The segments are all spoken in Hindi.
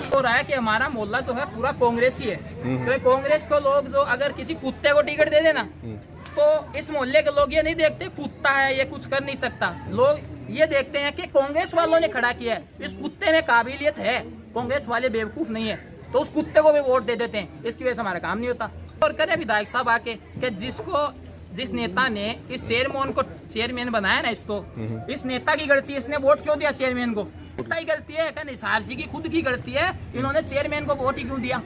हो रहा है कि हमारा मोहल्ला जो है पूरा कांग्रेसी है। तो कांग्रेस को लोग जो अगर किसी कुत्ते को टिकट दे देना तो इस मोहल्ले के लोग ये नहीं देखते कुत्ता है ये कुछ कर नहीं सकता, लोग ये देखते हैं कि कांग्रेस वालों ने खड़ा किया है, इस कुत्ते में काबिलियत है, कांग्रेस वाले बेवकूफ नहीं है, तो उस कुत्ते को भी वोट दे देते हैं। इसकी वजह से हमारा काम नहीं होता। और करे विधायक साहब आके कि जिस नेता ने इस चेयरमैन बनाया ना, इस नेता की गलती है, इसने वोट क्यों दिया चेयरमैन को? कुत्ता ही गलती है क्या? निसार जी की खुद की गलती है, इन्होंने चेयरमैन को वोट ही क्यों दिया?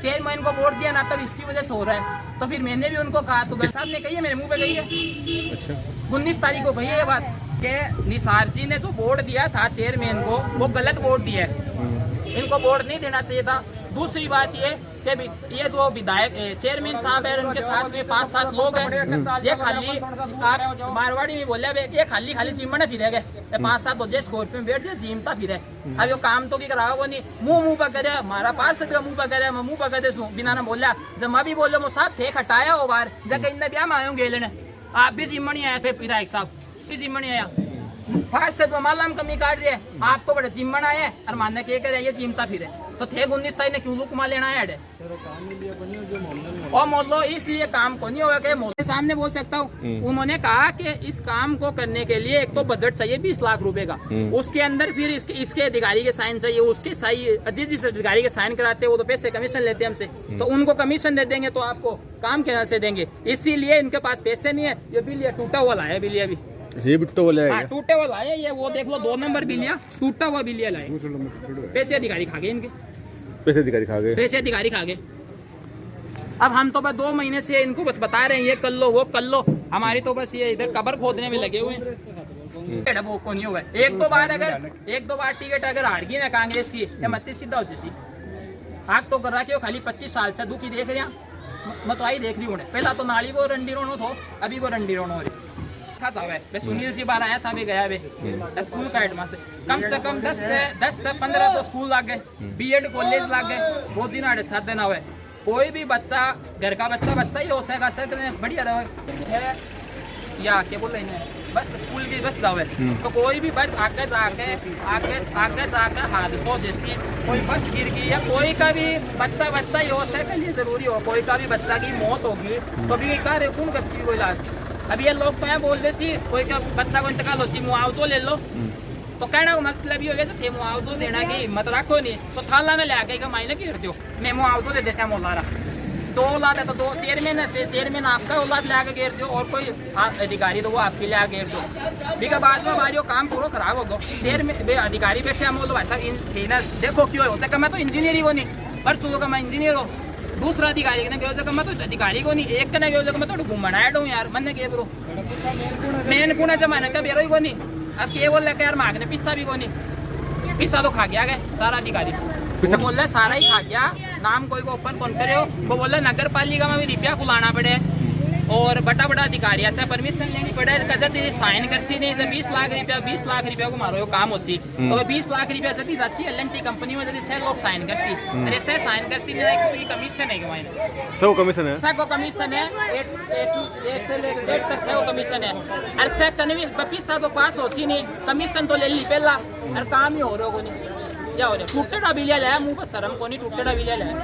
चेयरमैन को वोट दिया ना, तब इसकी वजह से हो रहा है। तो फिर मैंने भी उनको कहा, तो साहब ने कही है, मेरे मुंह पे गई है। अच्छा 19 तारीख को कही है ये बात कि निसार जी ने जो वोट दिया था चेयरमैन को, वो गलत वोट दिया है, इनको वोट नहीं देना चाहिए था। दूसरी बात ये कि ये जो विधायक चेयरमैन साहब है, उनके साथ में 5-7 लोग हैं, ये खाली आप मारवाड़ी में बोले ये खाली चिमड़े फिरे गए, 5-7 बजे स्कॉर्पियो में बैठ जाए जिमता फिरे। अब ये काम तो की कराओगे नहीं, मुंह पर करे, हमारा पार्षद का मुंह पर करे, मैं मुंह पर करे बिना ना बोला, जब मैं भी बोलो वो साहब थे हटाया हो बार जगह इन ब्याह में आयो गेले ने, आप भी जिम्मणी आए थे, विधायक साहब भी जिम्मणी आया, पार्षद को माला कमी काट दिए, आपको बड़े जिम्मण आए और मानने के करे ये जिमता फिरे, तो थे 19 तारीख ने क्यों लुकमा लेना है? और मोहल्लो इसलिए काम को नहीं होगा कि मोहल्ले सामने बोल सकता हूँ। उन्होंने कहा कि इस काम को करने के लिए एक तो बजट चाहिए 20 लाख रुपए का, उसके अंदर फिर इसके अधिकारी के साइन चाहिए, उसके जिस अधिकारी के साइन कराते हैं वो तो पैसे कमीशन लेते हैं हमसे, तो उनको कमीशन दे देंगे तो आपको काम कैसे से देंगे? इसीलिए इनके पास पैसे नहीं है। ये बिल ये टूटा हुआ लाया बिल, अभी ये टूटा हुआ लाया, टूटे हुआ लाया, ये वो देख लो 2 नंबर बिलिया टूटा हुआ बिलिया लाए, पैसे अधिकारी खा गए इनके, पैसे अधिकारी खा गए। अब हम तो बस 2 महीने से इनको बस बता रहे हैं ये कर लो वो कर लो, हमारी तो बस ये इधर कब्र खोदने में लगे हुए हैं। वो को नहीं होगा, एक दो बार टिकट अगर हार गई ना कांग्रेस की या मत सीधा हो जैसी आग तो कर रहा कि खाली 25 साल से दुखी देख रहे हैं, मतवाई देख रही होने, पहला तो नाली वो रंडी रोनो थो, अभी वो रंडी रोनो हो रही। सुनील जी बार आया था, मैं गया स्कूल का हेडमास्टर, कम से कम 10 से 15 तो स्कूल लग गए, बीएड कॉलेज लग गए, वो दिन 7 दिन हुए, कोई भी बच्चा घर का बच्चा ही हो सकेगा सर बढ़िया रहे या क्या बोल रहे हैं, बस स्कूल की बस जावे, तो कोई भी बस आगे जाके हादसों जैसी कोई बस गिर गई या कोई का भी बच्चा ही हो सके, ये जरूरी हो कोई का भी बच्चा की मौत होगी तो भी कौन कर कोई इलाज। अब ये लोग तो यहाँ बोल दे सी कोई का बच्चा को इंतकाल हो सी मुआवजो ले लो, तो कहना को मतलब ये हो गया थे मुआवजो देना की हिम्मत रखो नहीं तो थाला ने ले आके मायने घेर दो, मैं मुआवजो दे दे मोलारा 2 औलाद है तो 2 चेयरमैन आपका औलाद ले आके घेर दो और कोई अधिकारी तो वो आपके लिए आके घेर दो, बिका बाद में हमारी काम पूरा खराब होगा। चेयरमैन अधिकारी बैठे हम बोलो भाई साहब देखो क्यों हो सका, मैं तो इंजीनियर ही को नहीं पर चलो का मैं इंजीनियर हो, दूसरा अधिकारी ने गयो जगह मैं तो अधिकारी को नहीं, एक ने गयो जगह मैं तो घुमना हूँ यार, मन के ब्रो मेन पुणे जमाने का बेरो ही को नहीं, अब ये बोल रहे यार मांगने पिस्सा भी को नहीं, पिस्सा तो खा गया गए सारा अधिकारी, पिस्सा बोल रहे सारा ही खा गया, नाम कोई को ओपन कौन करे हो, वो बोल रहे नगर पालिका में भी रुपया खुलाना पड़े और बड़ा अधिकारी ऐसा परमिशन लेनी पड़े, कजत साइन करसी नहीं, 20 लाख रुपया को मारो काम होसी, तो 20 लाख रुपया जब जासी एलएनटी कंपनी में जब से लोग साइन करसी, ऐसे साइन करसी नहीं कमीशन है कमाए, सब कमीशन है 8 से लेकर Z तक से कमीशन है, और से कनवी 25 जो पास होसी नहीं कमीशन तो ले ली पहला और काम ही हो रहा को नहीं क्या हो रहा, टूटे डाबिलिया लाया मुंह पर शर्म को नहीं, टूटे डाबिलिया लाया।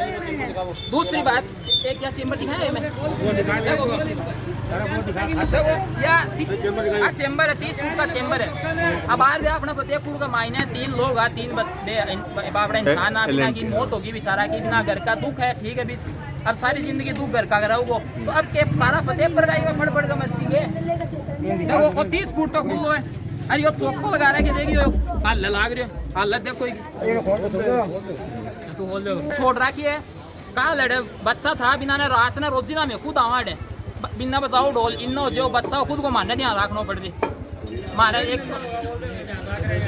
दूसरी बात एक क्या चेम्बर दिखाया मैं या चेम्बर है 30 फुट का चेम्बर है। अब बाहर भी अपना फतेहपुर का मायने 3 लोग है, 3 बाबरा इंसान बिना की मौत होगी बेचारा की, बिना घर का दुख है ठीक है, अब सारी जिंदगी दुख घर का रहोगे तो अब के सारा फतेहपुर का फड़ का मर्सी है, वो 30 फुट का खुल्लो है, अरे यो चौको लगा रहा है कि देखियो हाल लाग रही है, हालत देखो तो बोल छोड़ रखी है, कहाँ लड़े बच्चा था बिना ने रात ने रोजिना में खुद आवाड़ है बिना बचाओ ढोल इन जो बच्चा खुद को मानने नहीं रखना पड़ रही हमारा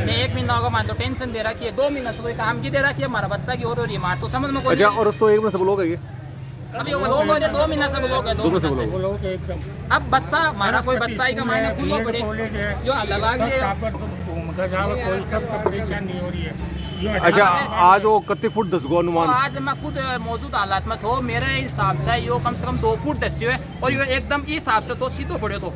मैं 1 महीना होगा मान तो टेंशन दे रखी है, 2 महीना से कोई काम की दे रखी है, हमारा बच्चा की हो रही है मार तो समझ में कोई और उस तो एक में सब लोग है अब ये लोग हो रहे 2 महीना से लोग है, अब बच्चा हमारा कोई बच्चा ही का मायने खुद पड़े जो लाग रही है गजाव कोई सब परेशान नहीं हो रही है। अच्छा आज वो कितने फुट दस गो तो अनुमान आज मैं खुद मौजूद हालात में थो, मेरे हिसाब से यो कम से कम 2 फुट दस्यो है और यो एकदम इस हिसाब से तो सीधो पड़े तो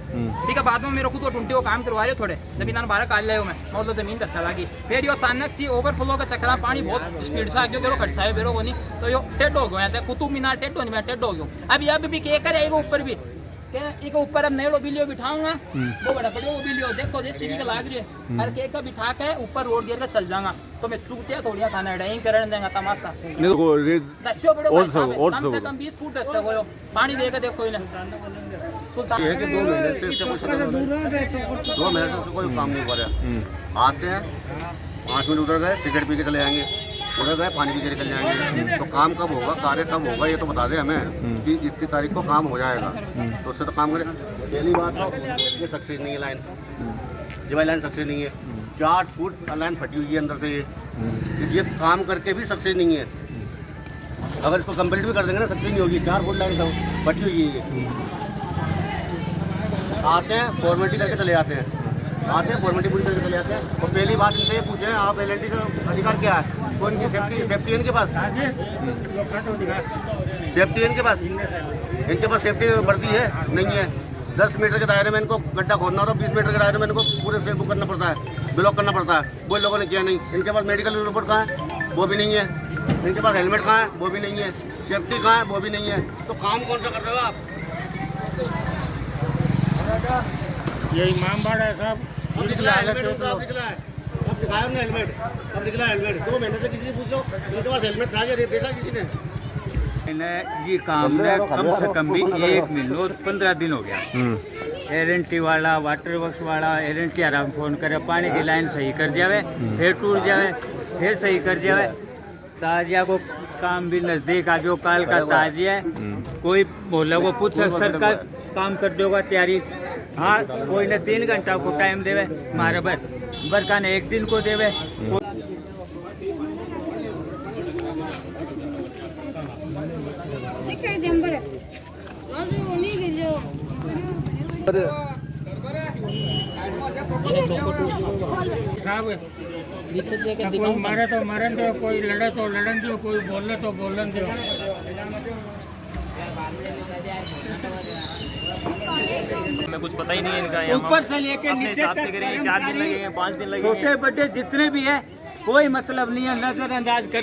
ठीक है। बाद में मेरे खुद वो टूंटी को काम करवा रहे थोड़े जमीन बाहर काट ले मैं मतलब जमीन दसा लगी, फिर यो अचानक सी ओवरफ्लो का चक्कर पानी बहुत स्पीड से आ गयो, केरो खटसाए बेरो को नहीं तो यो टेढ़ो हो गया चाहे कुतुब मीनार टेढ़ो नहीं मैं टेढ़ो हो गयो। अब भी के करेगा ऊपर भी के ऊपर अब नैलो बिलियो बिठाऊंगा वो बड़ा बढ़िया वो बिलियो देखो जैसी भी लाग रही है हर के का बिठा के ऊपर रोड गिर के चल जाऊंगा तो मैं चूटिया थोड़िया खाना डाइंग करने देंगे तमाशा नहीं तो दस्यो बड़े और सब कम से कम 20 फुट दस्यो हो पानी दे के देखो इन्हें सुल्तान ये है कि 2 महीने से इसका कुछ 2 महीने से कोई काम नहीं कर रहा। आते हैं 5 मिनट उधर गए सिगरेट पी के चले जाएंगे, उधर गए पानी पी के निकल जाएंगे। तो काम कब होगा, कार्य कब होगा, ये तो बता दें हमें कि इतनी तारीख को काम हो जाएगा तो उससे तो काम करें। पहली बात तो ये सक्सेस नहीं है लाइन, ये वाली लाइन सक्सेस नहीं है। 4 फुट लाइन फटी हुई है अंदर से, ये काम करके भी सक्सेस नहीं है। अगर इसको कंप्लीट भी कर देंगे ना सक्सेस नहीं होगी। 4 फुट लाइन फटी हुई है ये। आते हैं फॉर्मेलिटी करके चले जाते हैं, आते हैं फॉर्मेलिटी पूरी करके चले जाते हैं। और पहली बात इनसे ये पूछें आप एलएनटी का अधिकार क्या है, कौन की सेफ्टी इनके पास, सेफ्टी इनके पास सेफ्टी वर्दी है नहीं है। 10 मीटर के दायरे में इनको गड्ढा खोदना होता है, 20 मीटर के दायरे में इनको पूरे से बुक करना पड़ता है, ब्लॉक करना पड़ता है। वो लोगों ने किया नहीं। इनके पास मेडिकल रिपोर्ट कहाँ है, वो भी नहीं है। इनके पास हेलमेट कहाँ है, वो भी नहीं है। सेफ्टी कहाँ है, वो भी नहीं है। तो काम कौन सा कर रहे हो आप? ये इमामबाड़ा है साहब, अब निकला है हेलमेट, अब निकला है, अब दिखाया हमने हेलमेट, अब निकला है हेलमेट। 2 महीने से किसी से पूछ लो इनके पास हेलमेट था क्या, देखा किसी ने? ये काम में कम से कम भी 1 महीने और 15 दिन हो गया। एलएनटी वाला वाटर वर्क्स वाला एलएनटी आराम फोन करे पानी की लाइन सही कर जावे, फिर टूट जावे, फिर सही कर जावे। ताजिया को काम भी नजदीक आ जो काल का ताजिया है, कोई बोला वो पूछ सरकार काम कर दोगा तैयारी, हाँ कोई ने 3 घंटा को टाइम देवे मारे बरका ने 1 दिन को देवे। साहब कोई मारे तो मारन दो, कोई लड़े तो लड़न दो, कोई बोले तो बोलन दो। हमें कुछ पता ही नहीं है इनका। ऊपर से लेके नीचे तक 4 दिन लगेंगे, 5 दिन लगेंगे। छोटे बड़े जितने भी है कोई मतलब नहीं है, नजरअंदाज कर